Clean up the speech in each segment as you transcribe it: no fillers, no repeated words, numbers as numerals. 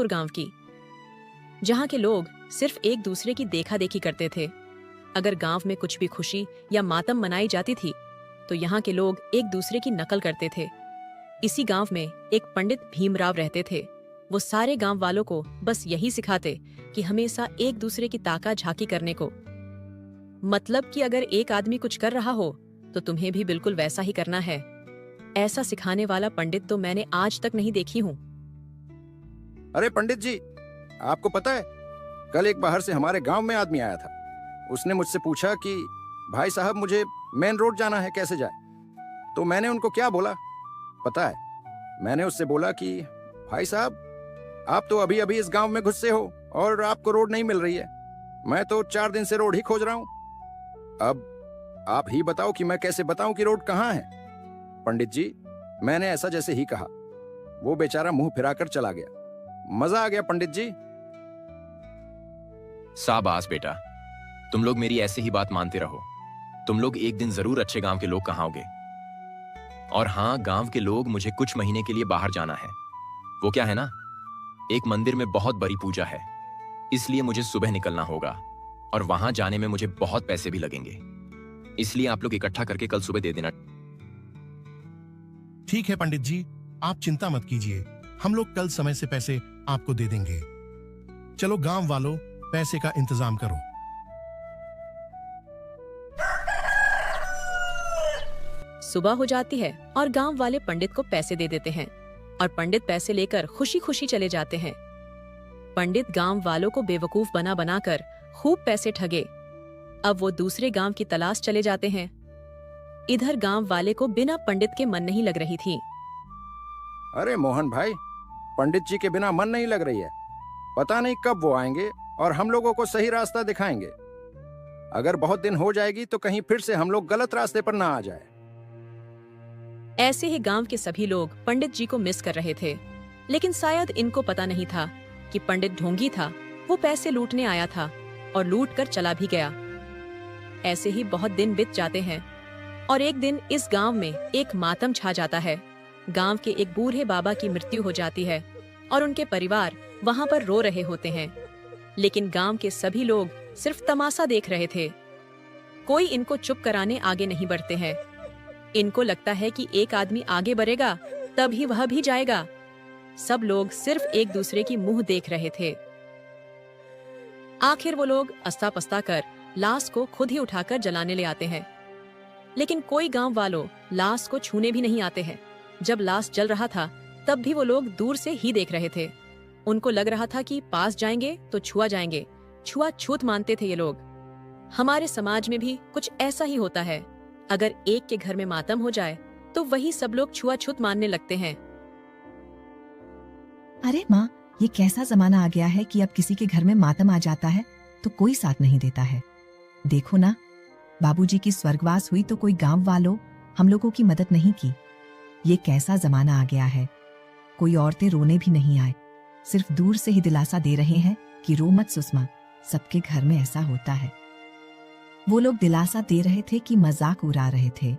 जगतपुर गांव की, जहां के लोग सिर्फ एक दूसरे की देखा देखी करते थे। अगर गांव में कुछ भी खुशी या मातम मनाई जाती थी तो यहाँ के लोग एक दूसरे की नकल करते थे। इसी गांव में एक पंडित भीमराव रहते थे। वो सारे गांव वालों को बस यही सिखाते कि हमेशा एक दूसरे की ताका झाकी करने को, मतलब कि अगर एक आदमी कुछ कर रहा हो तो तुम्हें भी बिल्कुल वैसा ही करना है। ऐसा सिखाने वाला पंडित तो मैंने आज तक नहीं देखी हूँ। अरे पंडित जी, आपको पता है, कल एक बाहर से हमारे गांव में आदमी आया था। उसने मुझसे पूछा कि भाई साहब मुझे मेन रोड जाना है, कैसे जाए? तो मैंने उनको क्या बोला पता है? मैंने उससे बोला कि भाई साहब आप तो अभी अभी इस गांव में घुसे हो और आपको रोड नहीं मिल रही है। मैं तो 4 दिन से रोड ही खोज रहा हूं। अब आप ही बताओ कि मैं कैसे बताऊं कि रोड कहां है। पंडित जी, मैंने ऐसा जैसे ही कहा, वो बेचारा मुंह फिराकर चला गया। मजा आ गया पंडित जी। शाबाश बेटा, तुम लोग मेरी ऐसे ही बात मानते रहो। तुम लोग एक दिन जरूर अच्छे गांव के लोग कहाओगे। और हाँ, गांव के लोग, मुझे कुछ महीने के लिए बाहर जाना है। वो क्या है ना, एक मंदिर में बहुत बड़ी पूजा है, इसलिए मुझे सुबह निकलना होगा और वहां जाने में मुझे बहुत पैसे भी लगेंगे। इसलिए आप लोग इकट्ठा करके कल सुबह दे देना। ठीक है पंडित जी, आप चिंता मत कीजिए, हम लोग कल समय से पैसे आपको दे देंगे। चलो गांव वालों, पैसे का इंतजाम करो। सुबह हो जाती है और गांव वाले पंडित को पैसे दे देते हैं और पंडित पैसे लेकर खुशी खुशी चले जाते हैं। पंडित गांव वालों को बेवकूफ बना बनाकर खूब पैसे ठगे। अब वो दूसरे गांव की तलाश चले जाते हैं। इधर गांव वाले को बिना पंडित के मन नहीं लग रही थी। अरे मोहन भाई, पंडित जी के बिना मन नहीं लग रही है। पता नहीं कब वो आएंगे और हम लोगों को सही रास्ता दिखाएंगे। अगर बहुत दिन हो जाएगी तो कहीं फिर से हम लोग गलत रास्ते पर ना आ जाए। ऐसे ही गांव के सभी लोग पंडित जी को मिस कर रहे थे, लेकिन शायद इनको पता नहीं था कि पंडित ढोंगी था। वो पैसे लूटने आया था और लूट कर चला भी गया। ऐसे ही बहुत दिन बीत जाते हैं और एक दिन इस गांव में एक मातम छा जाता है। गांव के एक बूढ़े बाबा की मृत्यु हो जाती है और उनके परिवार वहां पर रो रहे होते हैं, लेकिन गांव के सभी लोग सिर्फ तमाशा देख रहे थे। कोई इनको चुप कराने आगे नहीं बढ़ते हैं। इनको लगता है कि एक आदमी आगे बढ़ेगा तभी वह भी जाएगा। सब लोग सिर्फ एक दूसरे की मुंह देख रहे थे। आखिर वो लोग अस्ता पस्ता कर लाश को खुद ही उठाकर जलाने ले आते हैं, लेकिन कोई गांव वालों लाश को छूने भी नहीं आते हैं। जब लाश जल रहा था तब भी वो लोग दूर से ही देख रहे थे। उनको लग रहा था कि पास जाएंगे तो छुआ जाएंगे। छुआछूत मानते थे ये लोग। हमारे समाज में भी कुछ ऐसा ही होता है। अगर एक के घर में मातम हो जाए तो वही सब लोग छुआछूत मानने लगते हैं। अरे माँ, ये कैसा जमाना आ गया है कि अब किसी के घर में मातम आ जाता है तो कोई साथ नहीं देता है। देखो ना, बाबूजी की स्वर्गवास हुई तो कोई गांव वालों हम लोगों की मदद नहीं की। ये कैसा जमाना आ गया है। कोई औरतें रोने भी नहीं आए, सिर्फ दूर से ही दिलासा दे रहे हैं कि रो मत सुषमा, सबके घर में ऐसा होता है। वो लोग दिलासा दे रहे थे कि मजाक उड़ा रहे थे।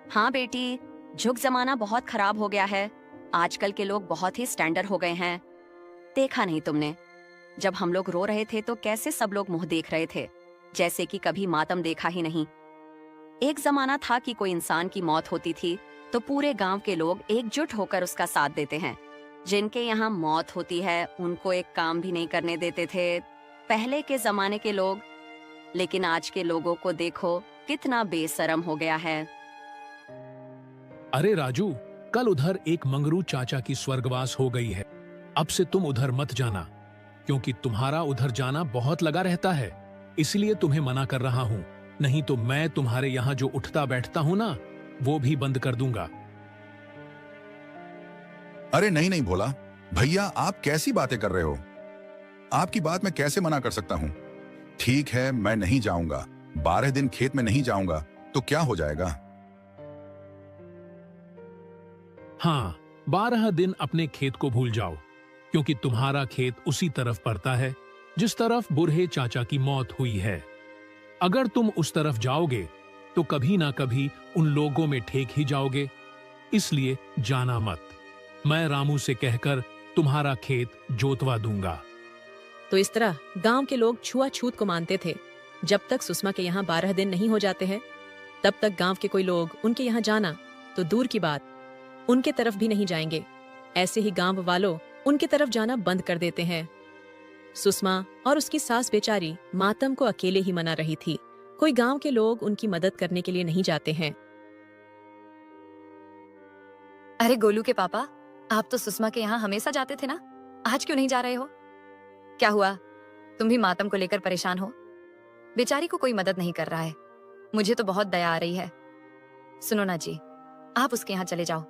हाँ बेटी, जुग जमाना बहुत खराब हो गया है। आजकल के लोग बहुत ही स्टैंडर्ड हो गए हैं। देखा नहीं तुमने, जब हम लोग रो रहे थे तो कैसे सब लोग मुंह देख रहे थे, जैसे कि कभी मातम देखा ही नहीं। एक जमाना था कि कोई इंसान की मौत होती थी तो पूरे गांव के लोग एकजुट होकर उसका साथ देते हैं। जिनके यहाँ मौत होती है उनको एक काम भी नहीं करने देते थे पहले के जमाने के लोग। लेकिन आज के लोगों को देखो, कितना बेशरम हो गया है। अरे राजू, कल उधर एक मंगरू चाचा की स्वर्गवास हो गई है। अब से तुम उधर मत जाना, क्योंकि तुम्हारा उधर जाना बहुत लगा रहता है। इसलिए तुम्हें मना कर रहा हूँ, नहीं तो मैं तुम्हारे यहाँ जो उठता बैठता हूँ ना, वो भी बंद कर दूंगा। अरे नहीं नहीं भोला भैया, आप कैसी बातें कर रहे हो? आपकी बात मैं कैसे मना कर सकता हूँ? ठीक है, मैं नहीं जाऊंगा। 12 दिन खेत में नहीं जाऊंगा तो क्या हो जाएगा? हाँ, 12 दिन अपने खेत को भूल जाओ, क्योंकि तुम्हारा खेत उसी तरफ पड़ता है जिस तरफ बूढ़े चाचा की मौत हुई है। अगर तुम उस तरफ जाओगे तो कभी ना कभी उन लोगों में ठेक ही जाओगे। इसलिए जाना मत। मैं रामू से कहकर तुम्हारा खेत जोतवा दूंगा। तो इस तरह गांव के लोग छुआछूत को मानते थे। जब तक सुषमा के यहाँ 12 दिन नहीं हो जाते हैं, तब तक गांव के कोई लोग उनके यहाँ जाना तो दूर की बात, उनके तरफ भी नहीं जाएंगे। ऐसे ही गांव वालों उनकी तरफ जाना बंद कर देते हैं। सुषमा और उसकी सास बेचारी मातम को अकेले ही मना रही थी। कोई गांव के लोग उनकी मदद करने के लिए नहीं जाते हैं। अरे गोलू के पापा, आप तो सुषमा के यहाँ हमेशा जाते थे ना, आज क्यों नहीं जा रहे हो? क्या हुआ, तुम भी मातम को लेकर परेशान हो? बेचारी को कोई मदद नहीं कर रहा है। मुझे तो बहुत दया आ रही है। सुनो ना जी, आप उसके यहाँ चले जाओ,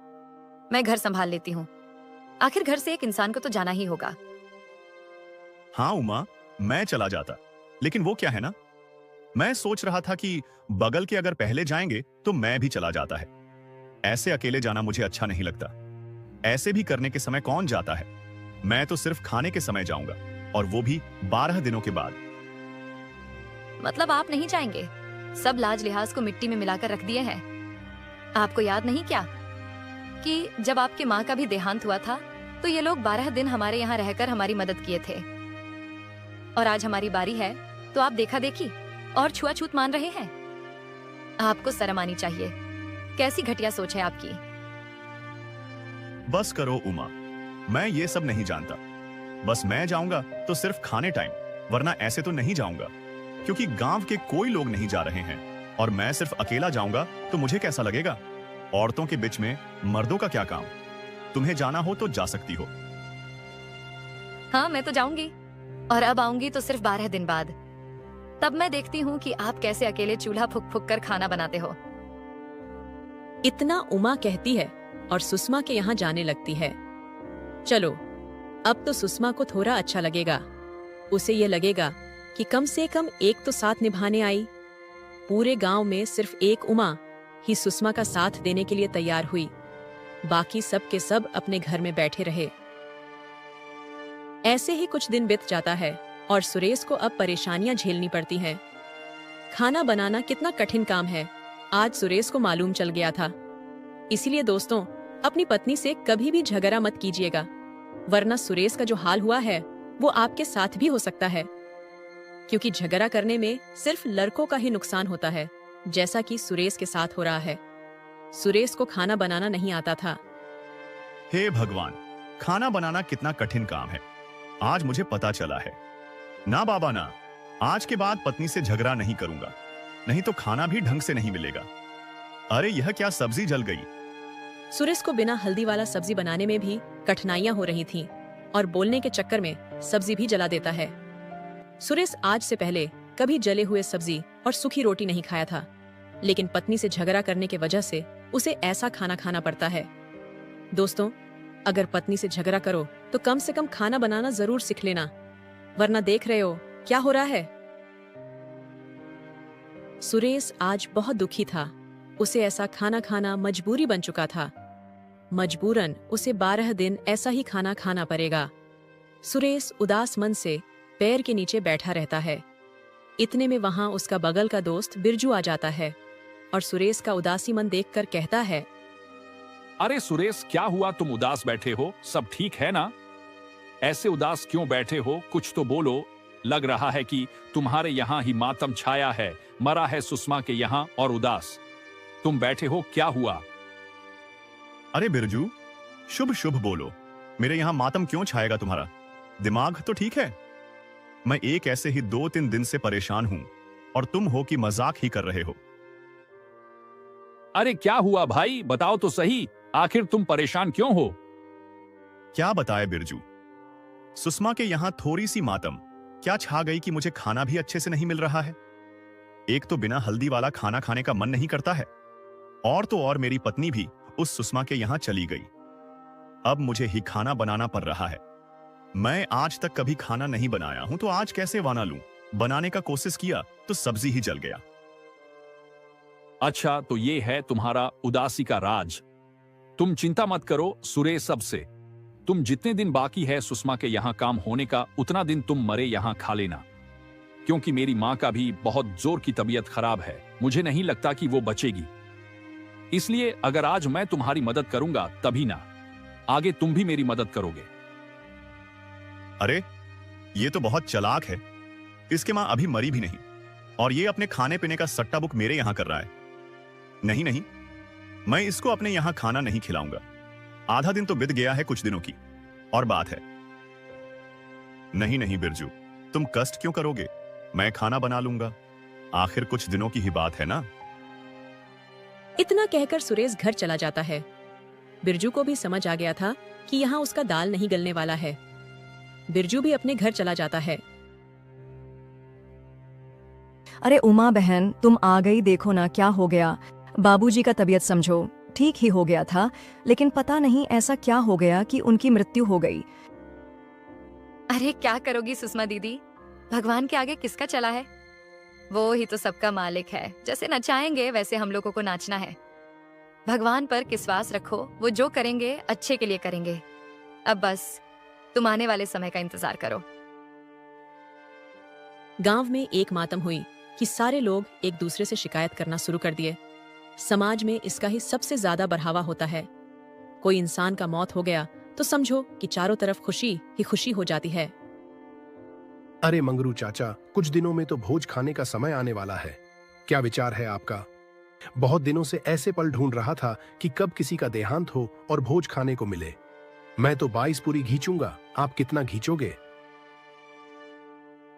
मैं घर संभाल लेती हूँ। आखिर घर से एक इंसान को तो जाना ही होगा। हाँ उमा, मैं चला जाता, लेकिन वो क्या है ना, मैं सोच रहा था कि बगल के अगर पहले जाएंगे तो मैं भी चला जाता है। ऐसे अकेले जाना मुझे अच्छा नहीं लगता। ऐसे भी करने के समय कौन जाता है? मैं तो सिर्फ खाने के समय जाऊंगा, और वो भी 12 दिनों के बाद। मतलब आप नहीं जाएंगे? सब लाज लिहाज को मिट्टी में मिलाकर रख दिए हैं। आपको याद नहीं क्या कि जब आपके माँ का भी देहांत हुआ था तो ये लोग 12 दिन हमारे यहाँ रहकर हमारी मदद किए थे, और आज हमारी बारी है तो आप देखा देखी और छुआछूत मान रहे हैं। आपको शर्म आनी चाहिए। कैसी घटिया सोच है आपकी। बस करो उमा, मैं ये सब नहीं जानता। बस मैं जाऊंगा तो सिर्फ खाने टाइम, वरना ऐसे तो नहीं जाऊंगा, क्योंकि गांव के कोई लोग नहीं जा रहे हैं और मैं सिर्फ अकेला जाऊंगा तो मुझे कैसा लगेगा? औरतों के बीच में मर्दों का क्या काम? तुम्हें जाना हो तो जा सकती हो। हाँ, मैं तो जाऊंगी, और अब आऊंगी तो सिर्फ 12 दिन बाद। तब मैं देखती हूँ कि आप कैसे अकेले चूल्हा फूक फूक कर खाना बनाते हो। इतना उमा कहती है और सुषमा के यहाँ जाने लगती है। चलो, अब तो सुषमा को थोड़ा अच्छा लगेगा। उसे ये लगेगा कि कम से कम एक तो साथ निभाने आई। पूरे गांव में सिर्फ एक उमा ही सुषमा का साथ देने के लिए तैयार हुई। बाकी सब के सब अपने घर में बैठे रहे। ऐसे ही कुछ दिन बीत जाता है और सुरेश को अब परेशानियां झेलनी पड़ती हैं। खाना बनाना कितना कठिन काम है, आज सुरेश को मालूम चल गया था। इसीलिए दोस्तों, अपनी पत्नी से कभी भी झगड़ा मत कीजिएगा, वरना सुरेश का जो हाल हुआ है वो आपके साथ भी हो सकता है। क्योंकि झगड़ा करने में सिर्फ लड़कों का ही नुकसान होता है, जैसा कि सुरेश के साथ हो रहा है। सुरेश को खाना बनाना नहीं आता था। हे भगवान, खाना बनाना कितना कठिन काम है, आज मुझे पता चला है। ना बाबा ना, आज के बाद पत्नी से झगड़ा नहीं करूंगा, नहीं तो खाना भी ढंग से नहीं मिलेगा। अरे यह क्या, सब्जी जल गई। सुरेश को बिना हल्दी वाला सब्जी बनाने में भी कठिनाइयां हो रही थीं और बोलने के चक्कर में सब्जी भी जला देता है। सुरेश आज से पहले कभी जले हुए सब्जी और सूखी रोटी नहीं खाया था, लेकिन पत्नी से झगड़ा करने की वजह से उसे ऐसा खाना खाना पड़ता है। दोस्तों, अगर पत्नी से झगड़ा करो तो कम से कम खाना बनाना जरूर सीख लेना, वरना देख रहे हो क्या हो रहा है। सुरेश आज बहुत दुखी था। उसे ऐसा खाना खाना मजबूरी बन चुका था। मजबूरन उसे 12 दिन ऐसा ही खाना खाना पड़ेगा। सुरेश उदास मन से पैर के नीचे बैठा रहता है। इतने में वहां उसका बगल का दोस्त बिरजू आ जाता है और सुरेश का उदासी मन देखकर कहता है, अरे सुरेश, क्या हुआ, तुम उदास बैठे हो? सब ठीक है ना? ऐसे उदास क्यों बैठे हो? कुछ तो बोलो। लग रहा है कि तुम्हारे यहाँ ही मातम छाया है, मरा है सुषमा के यहाँ और उदास तुम बैठे हो, क्या हुआ? अरे बिरजू, शुभ शुभ बोलो। मेरे यहाँ मातम क्यों छाएगा तुम्हारा? दिमाग तो ठीक है। मैं एक ऐसे ही 2-3 दिन से परेशान हूं और तुम हो कि मजाक ही कर रहे हो। अरे क्या हुआ भाई, बताओ तो सही, आखिर तुम परेशान क्यों हो? क्या बताए बिरजू, सुषमा के यहाँ थोड़ी सी मातम क्या छा गई कि मुझे खाना भी अच्छे से नहीं मिल रहा है। एक तो बिना हल्दी वाला खाना खाने का मन नहीं करता है, और तो और मेरी पत्नी भी उस सुषमा के यहाँ चली गई। अब मुझे ही खाना बनाना पड़ रहा है। मैं आज तक कभी खाना नहीं बनाया हूं, तो आज कैसे बना लूं? बनाने का कोशिश किया तो सब्जी ही जल गया। अच्छा, तो ये है तुम्हारा उदासी का राज। तुम चिंता मत करो सुरेश, सबसे तुम जितने दिन बाकी है सुषमा के यहाँ काम होने का, उतना दिन तुम मरे यहाँ खा लेना। क्योंकि मेरी माँ का भी बहुत जोर की तबीयत खराब है, मुझे नहीं लगता कि वो बचेगी। इसलिए अगर आज मैं तुम्हारी मदद करूंगा तभी ना, आगे तुम भी मेरी मदद करोगे। अरे ये तो बहुत चालाक है। इसके माँ अभी मरी भी नहीं और ये अपने खाने पीने का सट्टा बुक मेरे यहां कर रहा है। नहीं नहीं, मैं इसको अपने यहां खाना नहीं खिलाऊंगा। आधा दिन तो बीत गया है कुछ दिनों की और बात है। नहीं नहीं बिरजू, तुम कष्ट क्यों करोगे? मैं खाना बना लूंगा, आखिर कुछ दिनों की ही बात है ना। इतना कहकर सुरेश घर चला जाता है। बिरजू को भी समझ आ गया था कि यहाँ उसका दाल नहीं गलने वाला है। बिरजू भी अपने घर चला जाता है। अरे उमा बहन, तुम आ गई, देखो ना क्या हो गया। बाबूजी का तबीयत समझो, ठीक ही हो गया था, लेकिन पता नहीं ऐसा क्या हो गया कि उनकी मृत्यु हो गई। अरे क्या करोगी सुषमा दीदी, भगवान के आगे किसका चला है? वो ही तो सबका मालिक है। जैसे नचाएंगे वैसे हम लोगों को नाचना है। भगवान पर विश्वास रखो, वो जो करेंगे अच्छे के लिए करेंगे। अब बस तुम आने वाले समय का इंतजार करो। गांव में एक मातम हुई कि सारे लोग एक दूसरे से शिकायत करना शुरू कर दिए। समाज में इसका ही सबसे ज्यादा बढ़ावा होता है। कोई इंसान का मौत हो गया तो समझो कि चारों तरफ खुशी ही खुशी हो जाती है। अरे मंगरू चाचा, कुछ दिनों में तो भोज खाने का समय आने वाला है। क्या विचार है आपका? बहुत दिनों से ऐसे पल ढूंढ रहा था कि कब किसी का देहांत हो और भोज खाने को मिले। मैं तो 22 पूरी घींचूंगा, आप कितना घींचोगे?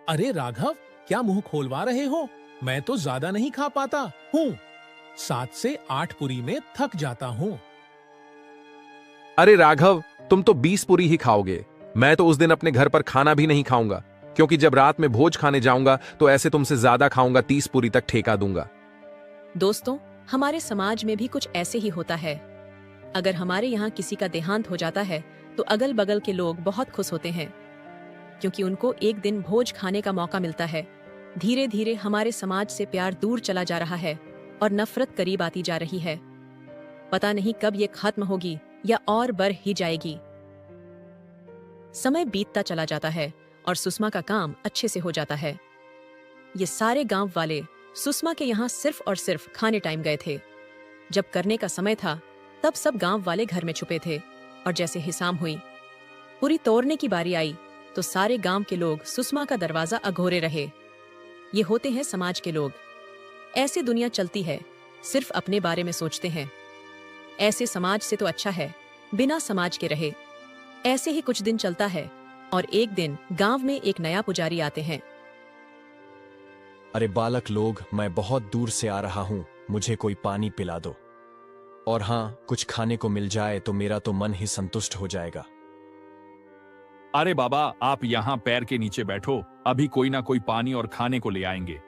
अरे राघव, क्या मुंह खोलवा रहे हो? मैं तो ज्यादा नहीं खा पाता हूँ। 7 से 8 पूरी में थक जाता हूँ। अरे राघव, तुम तो 20 पूरी ही खाओगे। मैं तो उस दिन अपने घर पर खाना भी नहीं खाऊंगा, क्योंकि जब रात में भोज खाने जाऊंगा तो ऐसे तुमसे ज्यादा खाऊंगा, 30 पूरी तक ठेका दूंगा। दोस्तों, हमारे समाज में भी कुछ ऐसे ही होता है। अगर हमारे यहाँ किसी का देहांत हो जाता है तो अगल बगल के लोग बहुत खुश होते हैं, क्योंकि उनको एक दिन भोज खाने का मौका मिलता है। धीरे धीरे हमारे समाज से प्यार दूर चला जा रहा है और नफरत करीब आती जा रही है। पता नहीं कब ये खत्म होगी या और बढ़ ही जाएगी। समय बीतता चला जाता है और सुषमा का काम अच्छे से हो जाता है। ये सारे गांव वाले सुषमा के यहाँ सिर्फ और सिर्फ खाने टाइम गए थे। जब करने का समय था तब सब गांव वाले घर में छुपे थे और जैसे ही शाम हुई, पूरी तोड़ने की बारी आई तो सारे गांव के लोग सुषमा का दरवाजा अघोरे रहे। ये होते हैं समाज के लोग। ऐसे दुनिया चलती है, सिर्फ अपने बारे में सोचते हैं। ऐसे समाज से तो अच्छा है बिना समाज के रहे। ऐसे ही कुछ दिन चलता है और एक दिन गांव में एक नया पुजारी आते हैं। अरे बालक लोग, मैं बहुत दूर से आ रहा हूँ, मुझे कोई पानी पिला दो। और हाँ, कुछ खाने को मिल जाए तो मेरा तो मन ही संतुष्ट हो जाएगा। अरे बाबा, आप यहाँ पैर के नीचे बैठो, अभी कोई ना कोई पानी और खाने को ले आएंगे।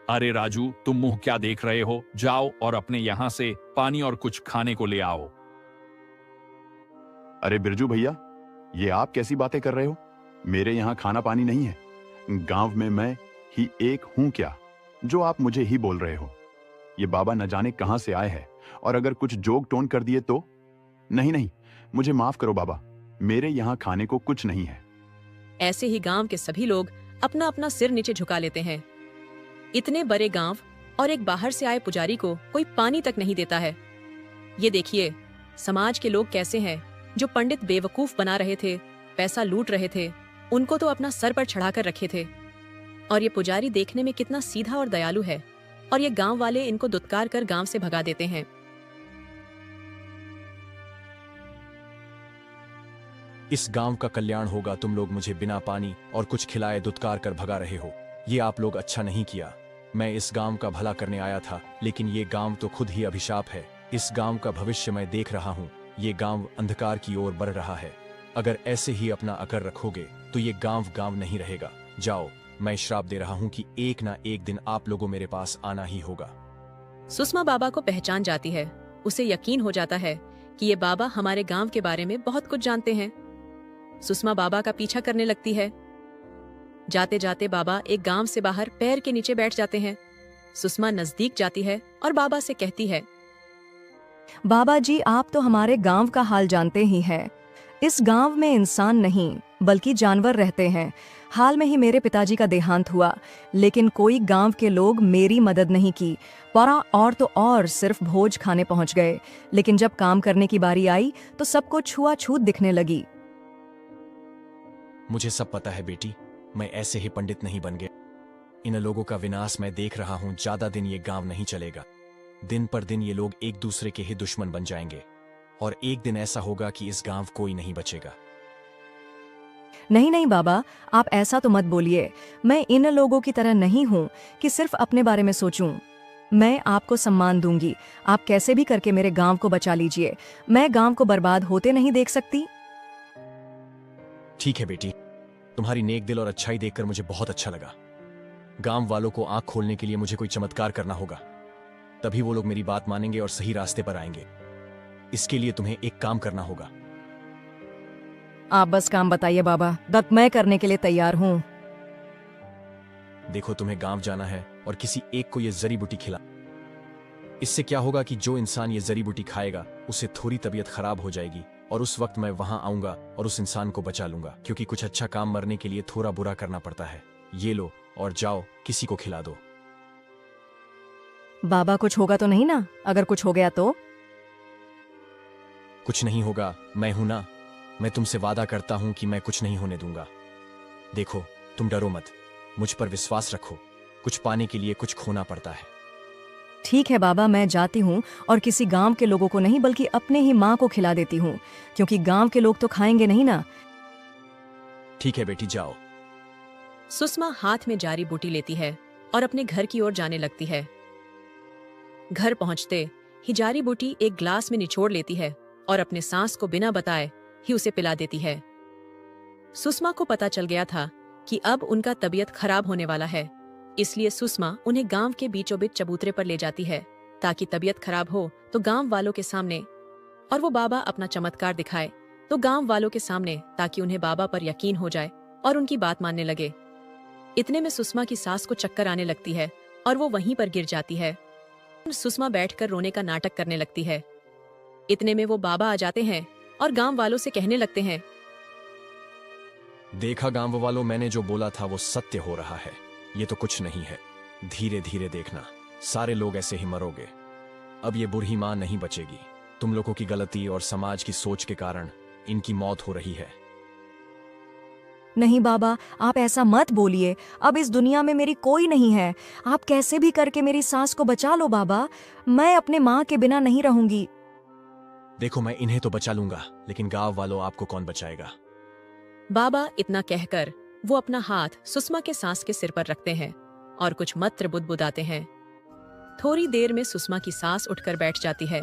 अरे राजू, तुम मुंह क्या देख रहे हो? जाओ और अपने यहाँ से पानी और कुछ खाने को ले आओ। अरे बिरजू भैया, ये आप कैसी बातें कर रहे हो? मेरे यहाँ खाना पानी नहीं है। गांव में मैं ही एक हूं क्या जो आप मुझे ही बोल रहे हो? ये बाबा न जाने कहां से आए हैं, और अगर कुछ जोग टोन कर दिए तो? नहीं नहीं, मुझे माफ करो बाबा, मेरे यहाँ खाने को कुछ नहीं है। ऐसे ही गांव के सभी लोग अपना अपना सिर नीचे झुका लेते हैं। इतने बड़े गांव और एक बाहर से आए पुजारी को कोई पानी तक नहीं देता है। ये देखिए समाज के लोग कैसे हैं। जो पंडित बेवकूफ बना रहे थे, पैसा लूट रहे थे, उनको तो अपना सर पर चढ़ाकर रखे थे। और ये पुजारी देखने में कितना सीधा और दयालु है, और ये गांव वाले इनको दुत्कार कर गांव से भगा देते हैं। इस गांव का कल्याण होगा, तुम लोग मुझे बिना पानी और कुछ खिलाए दुत्कार कर भगा रहे हो। ये आप लोग अच्छा नहीं किया। मैं इस गांव का भला करने आया था, लेकिन ये गांव तो खुद ही अभिशाप है। इस गांव का भविष्य मैं देख रहा हूँ। ये गांव अंधकार की ओर बढ़ रहा है। अगर ऐसे ही अपना अकर रखोगे तो ये गांव गांव नहीं रहेगा। जाओ, मैं श्राप दे रहा हूँ कि एक ना एक दिन आप लोगों मेरे पास आना ही होगा। सुषमा बाबा को पहचान जाती है। उसे यकीन हो जाता है कि ये बाबा हमारे गांव के बारे में बहुत कुछ जानते हैं। सुषमा बाबा का पीछा करने लगती है। जाते जाते बाबा एक गांव से बाहर पैर के नीचे बैठ जाते हैं। सुषमा नजदीक जाती है और बाबा से कहती है, बाबा जी, आप तो हमारे गांव का हाल जानते ही हैं। इस गांव में इंसान नहीं बल्कि जानवर रहते हैं। हाल में ही मेरे पिताजी का देहांत हुआ, लेकिन कोई गांव के लोग मेरी मदद नहीं की। और तो और सिर्फ भोज खाने पहुंच गए, लेकिन जब काम करने की बारी आई तो सबको छुआछूत दिखने लगी। मुझे सब पता है बेटी, मैं ऐसे ही पंडित नहीं बन गया। इन लोगों का विनाश मैं देख रहा हूं। ज्यादा दिन ये गांव नहीं चलेगा। दिन पर दिन ये लोग एक दूसरे के ही दुश्मन बन जाएंगे और एक दिन ऐसा होगा कि इस गांव कोई नहीं बचेगा। नहीं नहीं बाबा, आप ऐसा तो मत बोलिए। मैं इन लोगों की तरह नहीं हूँ कि सिर्फ अपने बारे में सोचूं। मैं आपको सम्मान दूंगी। आप कैसे भी करके मेरे गांव को बचा लीजिए। मैं गांव को बर्बाद होते नहीं देख सकती। ठीक है बेटी, तुम्हारी नेक दिल और अच्छाई देखकर मुझे बहुत अच्छा लगा। गांव वालों को आंख खोलने के लिए मुझे कोई चमत्कार करना होगा, तभी वो लोग मेरी बात मानेंगे और सही रास्ते पर आएंगे। इसके लिए तुम्हें एक काम करना होगा। आप बस काम बताइए बाबा, दत्त मैं करने के लिए तैयार हूँ। देखो, तुम्हें गांव जाना है और किसी एक को ये जड़ी बूटी खिला। इससे क्या होगा कि जो इंसान ये जड़ी बूटी खाएगा उसे थोड़ी तबीयत खराब हो जाएगी और उस वक्त मैं वहां आऊंगा और उस इंसान को बचा लूंगा, क्योंकि कुछ अच्छा काम मरने के लिए थोड़ा बुरा करना पड़ता है। ये लो और जाओ, किसी को खिला दो। बाबा कुछ होगा तो नहीं ना? अगर कुछ हो गया तो? कुछ नहीं होगा, मैं हूं ना। मैं तुमसे वादा करता हूं कि मैं कुछ नहीं होने दूंगा। देखो, तुम डरो मत, मुझ पर विश्वास रखो। कुछ पाने के लिए कुछ खोना पड़ता है। ठीक है बाबा, मैं जाती हूँ और किसी गांव के लोगों को नहीं बल्कि अपने ही माँ को खिला देती हूँ, क्योंकि गांव के लोग तो खाएंगे नहीं ना। ठीक है बेटी, जाओ। सुषमा हाथ में जारी बूटी लेती है और अपने घर की ओर जाने लगती है। घर पहुंचते ही जारी बूटी एक ग्लास में निचोड़ लेती है और अपने सांस को बिना बताए ही उसे पिला देती है। सुषमा को पता चल गया था कि अब उनका तबीयत खराब होने वाला है, इसलिए सुषमा उन्हें गांव के बीचों बीच चबूतरे पर ले जाती है ताकि तबीयत खराब हो तो गांव वालों के सामने और वो बाबा अपना चमत्कार दिखाए तो गांव वालों के सामने, ताकि उन्हें बाबा पर यकीन हो जाए और उनकी बात मानने लगे। इतने में सुषमा की सास को चक्कर आने लगती है और वो वहीं पर गिर जाती है। सुषमा बैठकर रोने का नाटक करने लगती है। इतने में वो बाबा आ जाते हैं और गांव वालों से कहने लगते हैं, देखा गांव वालों, मैंने जो बोला था वो सत्य हो रहा है। ये तो कुछ नहीं है, धीरे धीरे देखना, सारे लोग ऐसे ही मरोगे। अब ये बूढ़ी मां नहीं बचेगी। तुम लोगों की गलती और समाज की सोच के कारण इनकी मौत हो रही है। नहीं बाबा, आप ऐसा मत बोलिए। अब इस दुनिया में मेरी कोई नहीं है। आप कैसे भी करके मेरी सास को बचा लो बाबा। मैं अपने माँ के बिना नहीं रहूंगी। देखो, मैं इन्हें तो बचा लूंगा, लेकिन गांव वालों आपको कौन बचाएगा? बाबा इतना कहकर वो अपना हाथ सुषमा के सांस के सिर पर रखते हैं और कुछ मंत्र बुदबुदाते हैं। थोड़ी देर में सुषमा की सांस उठकर बैठ जाती है।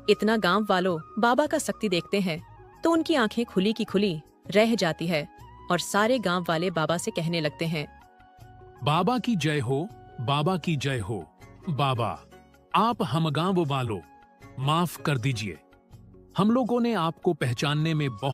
इतना गांव वालों बाबा का शक्ति देखते हैं तो उनकी आंखें खुली की खुली रह जाती है और सारे गांव वाले बाबा से कहने लगते हैं, बाबा की जय हो, बाबा की जय हो। बाबा, आप हम गांव वालों माफ कर दीजिए। हम लोगों ने आपको पहचानने में बहुत